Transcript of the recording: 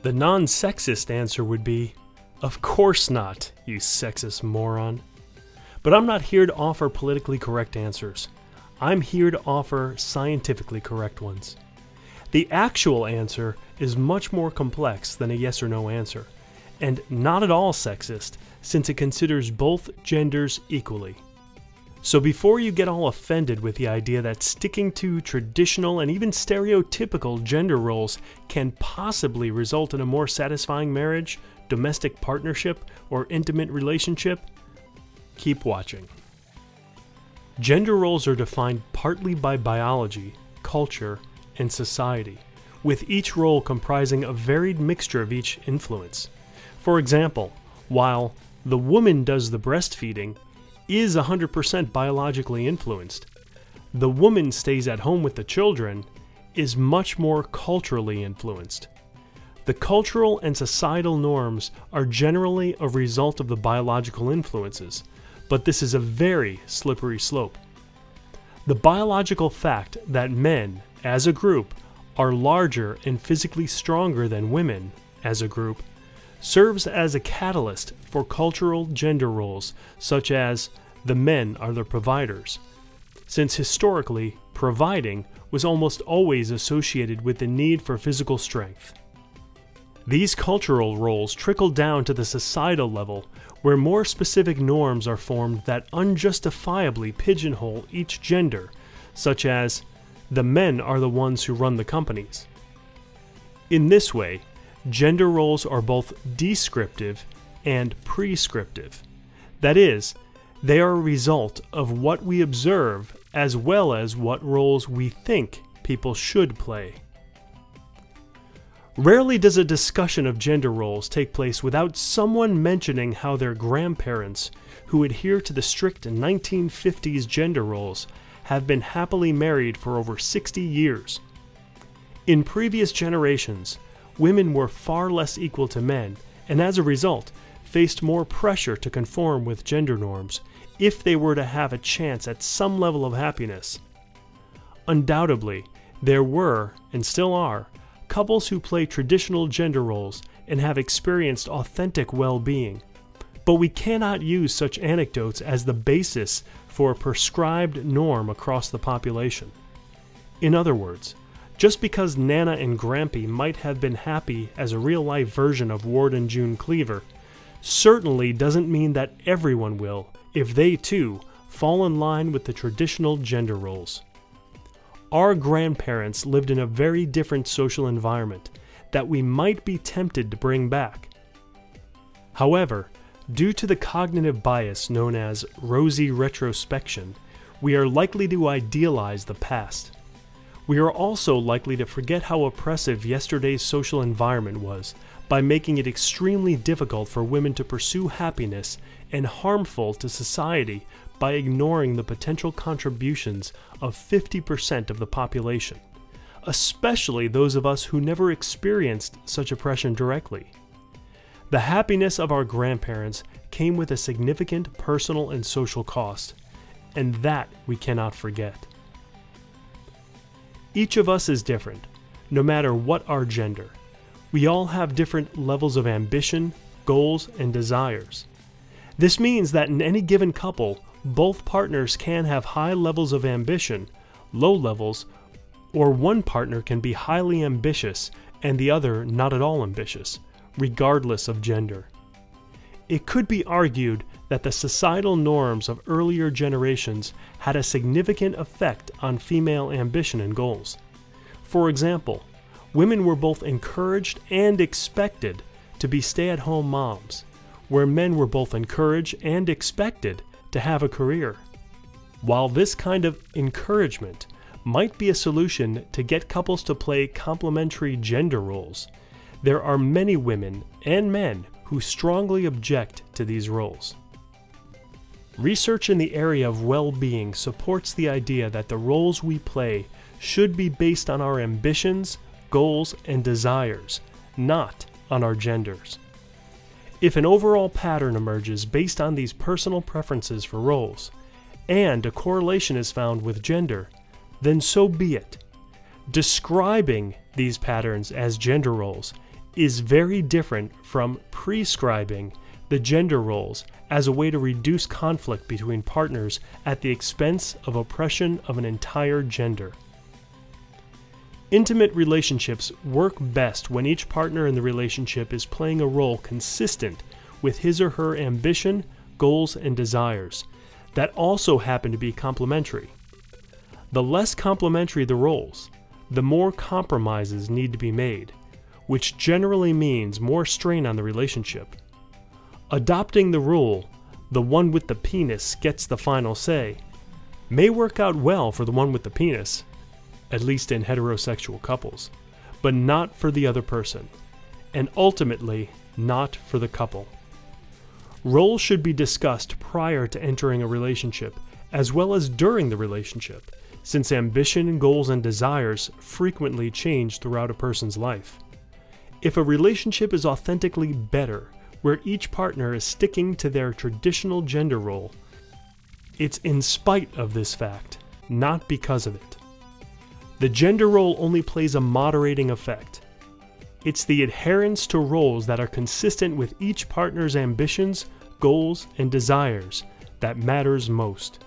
The non-sexist answer would be, of course not, you sexist moron. But I'm not here to offer politically correct answers. I'm here to offer scientifically correct ones. The actual answer is much more complex than a yes or no answer, and not at all sexist, since it considers both genders equally. So before you get all offended with the idea that sticking to traditional and even stereotypical gender roles can possibly result in a more satisfying marriage, domestic partnership, or intimate relationship, keep watching. Gender roles are defined partly by biology, culture, and society, with each role comprising a varied mixture of each influence. For example, while the woman does the breastfeeding, is 100% biologically influenced, the woman stays at home with the children is much more culturally influenced. The cultural and societal norms are generally a result of the biological influences, but this is a very slippery slope. The biological fact that men, as a group, are larger and physically stronger than women, as a group, serves as a catalyst for cultural gender roles such as the men are the providers, since historically providing was almost always associated with the need for physical strength. These cultural roles trickle down to the societal level, where more specific norms are formed that unjustifiably pigeonhole each gender, such as the men are the ones who run the companies. In this way, gender roles are both descriptive and prescriptive. That is, they are a result of what we observe as well as what roles we think people should play. Rarely does a discussion of gender roles take place without someone mentioning how their grandparents, who adhere to the strict 1950s gender roles, have been happily married for over 60 years. In previous generations, women were far less equal to men, and as a result, faced more pressure to conform with gender norms if they were to have a chance at some level of happiness. Undoubtedly, there were, and still are, couples who play traditional gender roles and have experienced authentic well-being. But we cannot use such anecdotes as the basis for a prescribed norm across the population. In other words, just because Nana and Grampy might have been happy as a real-life version of Ward and June Cleaver, certainly doesn't mean that everyone will, if they too fall in line with the traditional gender roles. Our grandparents lived in a very different social environment that we might be tempted to bring back. However, due to the cognitive bias known as rosy retrospection, we are likely to idealize the past. We are also likely to forget how oppressive yesterday's social environment was by making it extremely difficult for women to pursue happiness and harmful to society by ignoring the potential contributions of 50% of the population, especially those of us who never experienced such oppression directly. The happiness of our grandparents came with a significant personal and social cost, and that we cannot forget. Each of us is different, no matter what our gender. We all have different levels of ambition, goals, and desires. This means that in any given couple, both partners can have high levels of ambition, low levels, or one partner can be highly ambitious and the other not at all ambitious, regardless of gender. It could be argued that the societal norms of earlier generations had a significant effect on female ambition and goals. For example, women were both encouraged and expected to be stay-at-home moms, where men were both encouraged and expected to have a career. While this kind of encouragement might be a solution to get couples to play complementary gender roles, there are many women and men who strongly object to these roles. Research in the area of well-being supports the idea that the roles we play should be based on our ambitions, goals, and desires, not on our genders. If an overall pattern emerges based on these personal preferences for roles, and a correlation is found with gender, then so be it. Describing these patterns as gender roles is very different from prescribing the gender roles as a way to reduce conflict between partners at the expense of oppression of an entire gender. Intimate relationships work best when each partner in the relationship is playing a role consistent with his or her ambition, goals, and desires that also happen to be complementary. The less complementary the roles, the more compromises need to be made, which generally means more strain on the relationship. Adopting the rule, the one with the penis gets the final say, may work out well for the one with the penis, at least in heterosexual couples, but not for the other person, and ultimately not for the couple. Roles should be discussed prior to entering a relationship, as well as during the relationship, since ambition, goals, and desires frequently change throughout a person's life. If a relationship is authentically better, where each partner is sticking to their traditional gender role, it's in spite of this fact, not because of it. The gender role only plays a moderating effect. It's the adherence to roles that are consistent with each partner's ambitions, goals, and desires that matters most.